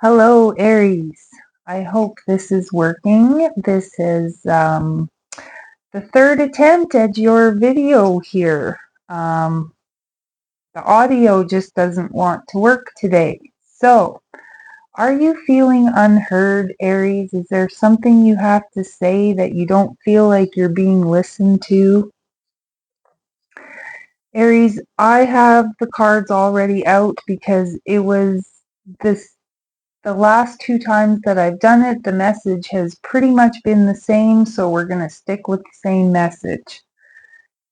Hello, Aries. I hope this is working. This is the third attempt at your video here. The audio just doesn't want to work today. So, are you feeling unheard, Aries? Is there something you have to say that you don't feel like you're being listened to? Aries, I have the cards already out because it was this the last two times that I've done it, the message has pretty much been the same, so we're going to stick with the same message.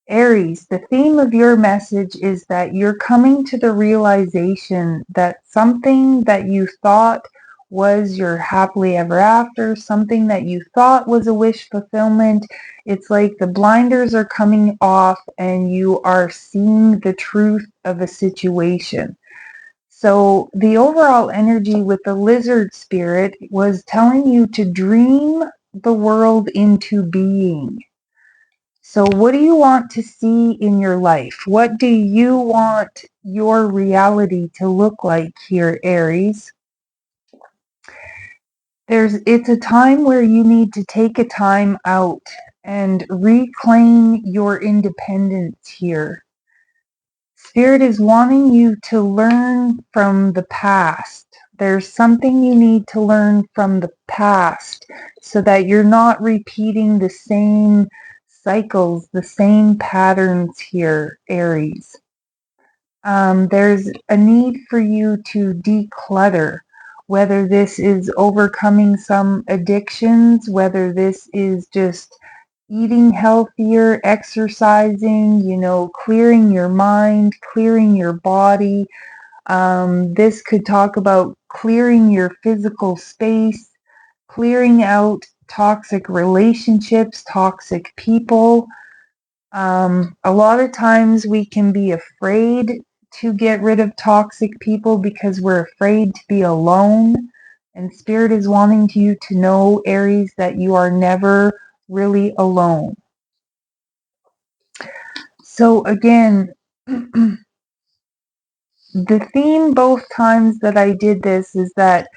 Aries, the theme of your message is that you're coming to the realization that something that you thought was your happily ever after, something that you thought was a wish fulfillment, it's like the blinders are coming off and you are seeing the truth of a situation. So the overall energy with the lizard spirit was telling you to dream the world into being. So what do you want to see in your life? What do you want your reality to look like here, Aries? It's a time where you need to take a time out and reclaim your independence here. Spirit is wanting you to learn from the past. There's something you need to learn from the past so that you're not repeating the same cycles, the same patterns here, Aries. There's a need for you to declutter, whether this is overcoming some addictions, whether this is just eating healthier, exercising, clearing your mind, clearing your body. This could talk about clearing your physical space, clearing out toxic relationships, toxic people. A lot of times we can be afraid to get rid of toxic people because we're afraid to be alone. And Spirit is wanting you to know, Aries, that you are never really alone. So again, the theme both times that I did this is that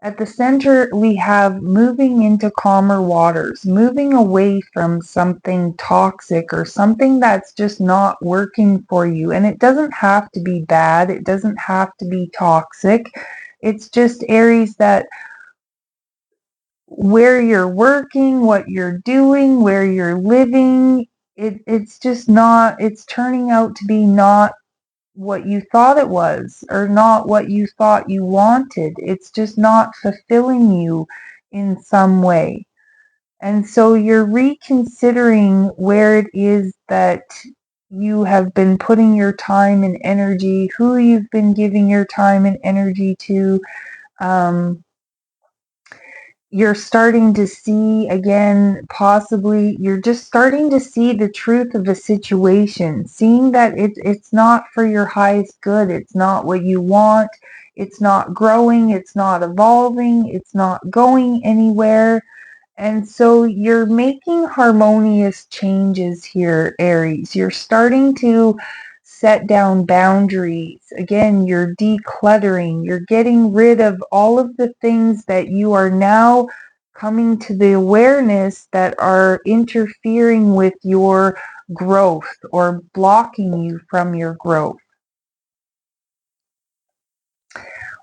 at the center we have moving into calmer waters, moving away from something toxic or something that's just not working for you. And it doesn't have to be bad. It doesn't have to be toxic. It's just Aries that where you're working, what you're doing, where you're living, it's just not, it's turning out to be not what you thought it was or not what you thought you wanted. It's just not fulfilling you in some way. And so you're reconsidering where it is that you have been putting your time and energy, who you've been giving your time and energy to. You're starting to see again, possibly you're just starting to see the truth of a situation, seeing that it's not for your highest good. It's not what you want. It's not growing. It's not evolving. It's not going anywhere. And so you're making harmonious changes here, Aries. You're starting to set down boundaries. Again, you're decluttering. You're getting rid of all of the things that you are now coming to the awareness that are interfering with your growth or blocking you from your growth.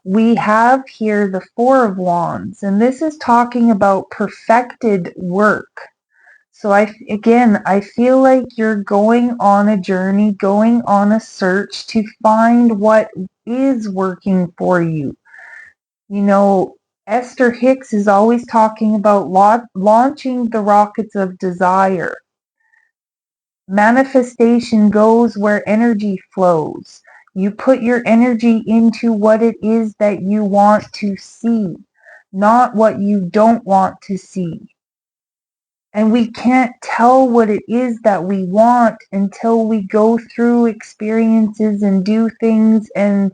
We have here the Four of Wands, and this is talking about perfected work. So I feel like you're going on a journey, going on a search to find what is working for you. You know, Esther Hicks is always talking about launching the rockets of desire. Manifestation goes where energy flows. You put your energy into what it is that you want to see, not what you don't want to see. And we can't tell what it is that we want until we go through experiences and do things and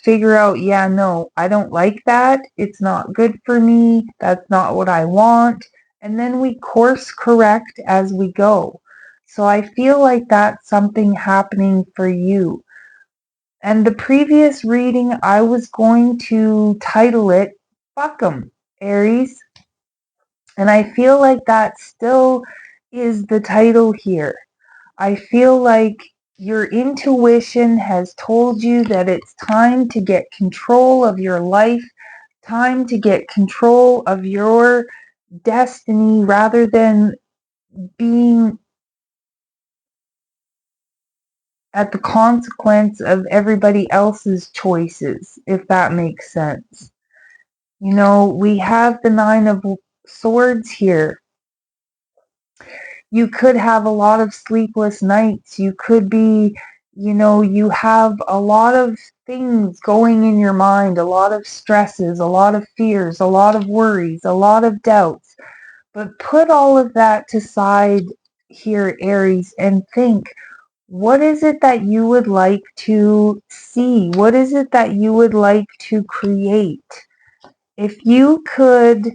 figure out, yeah, no, I don't like that. It's not good for me. That's not what I want. And then we course correct as we go. So I feel like that's something happening for you. And the previous reading, I was going to title it Fuck 'em, Aries. And I feel like that still is the title here. I feel like your intuition has told you that it's time to get control of your life, time to get control of your destiny rather than being at the consequence of everybody else's choices, if that makes sense. You know, we have the Nine of Swords here. You could have a lot of sleepless nights. You could be, you have a lot of things going in your mind, a lot of stresses, a lot of fears, a lot of worries, a lot of doubts. But put all of that to side here, Aries, and think, what is it that you would like to see? What is it that you would like to create? If you could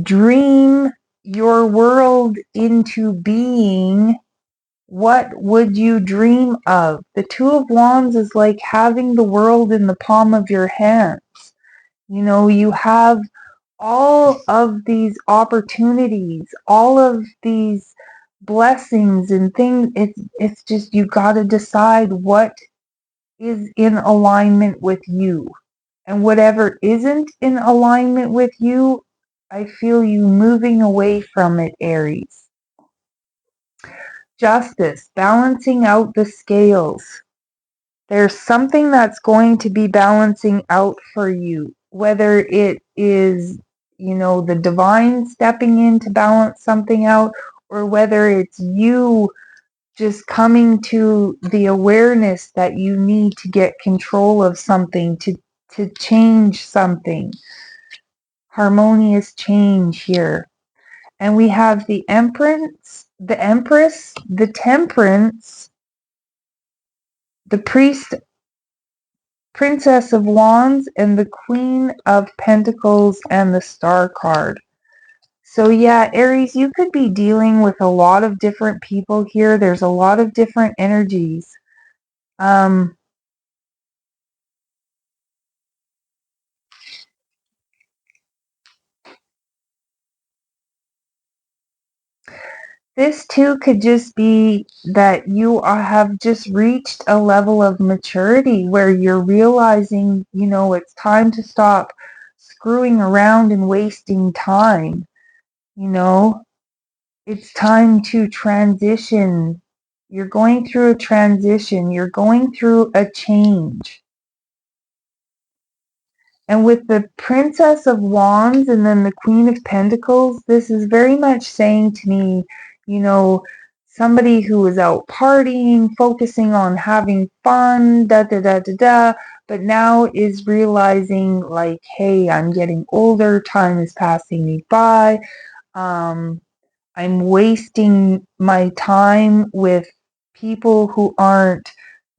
dream your world into being, what would you dream of? The Two of Wands is like having the world in the palm of your hands. You know, you have all of these opportunities, all of these blessings and things. It's just you got to decide what is in alignment with you. And whatever isn't in alignment with you, I feel you moving away from it, Aries. Justice, balancing out the scales. There's something that's going to be balancing out for you, whether it is, the divine stepping in to balance something out, or whether it's you just coming to the awareness that you need to get control of something, to change something. Harmonious change here. And we have the Empress, the Temperance, the Princess of Wands, and the Queen of Pentacles and the Star card. So yeah, Aries, you could be dealing with a lot of different people here. There's a lot of different energies. This too could just be that you have just reached a level of maturity where you're realizing, it's time to stop screwing around and wasting time. You know, it's time to transition. You're going through a transition. You're going through a change. And with the Princess of Wands and then the Queen of Pentacles, this is very much saying to me, somebody who is out partying, focusing on having fun, da da da da da, but now is realizing like, hey, I'm getting older, time is passing me by. I'm wasting my time with people who aren't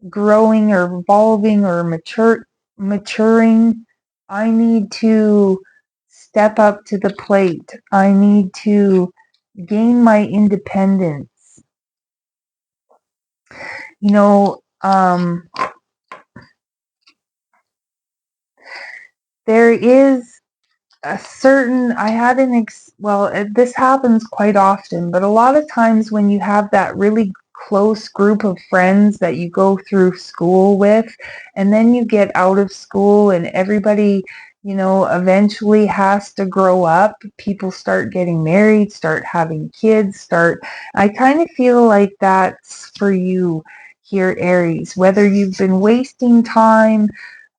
growing or evolving or maturing. I need to step up to the plate. I need to gain my independence. You know, there is a certain, I had this happens quite often, but a lot of times when you have that really close group of friends that you go through school with, and then you get out of school and everybody, eventually has to grow up. People start getting married, start having kids, I kind of feel like that's for you here, Aries, whether you've been wasting time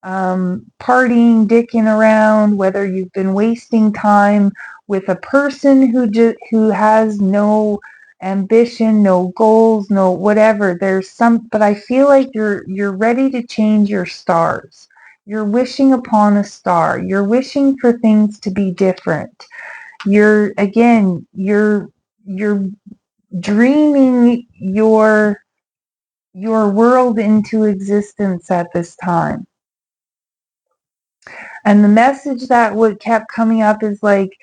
partying, dicking around, whether you've been wasting time with a person who has no ambition, no goals, no whatever. But I feel like you're ready to change your stars. You're wishing upon a star. You're wishing for things to be different. You're dreaming your world into existence at this time. And the message that kept coming up is like,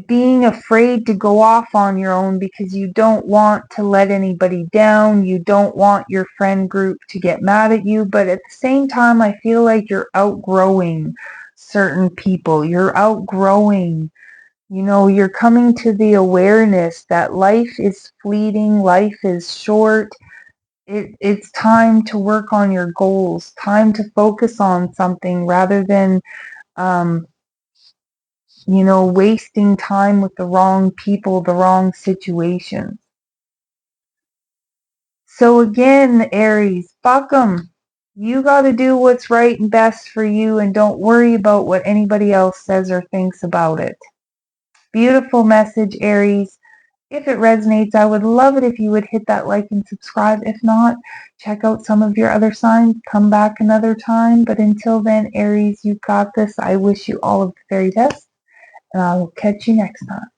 being afraid to go off on your own because you don't want to let anybody down. You don't want your friend group to get mad at you. But at the same time, I feel like you're outgrowing certain people. You're outgrowing, you're coming to the awareness that life is fleeting, life is short. It's time to work on your goals, time to focus on something rather than um, wasting time with the wrong people, the wrong situations. So again, Aries, fuck 'em. You got to do what's right and best for you, and don't worry about what anybody else says or thinks about it. Beautiful message, Aries. If it resonates, I would love it if you would hit that like and subscribe. If not, check out some of your other signs. Come back another time. But until then, Aries, you got this. I wish you all of the very best, and I will catch you next time.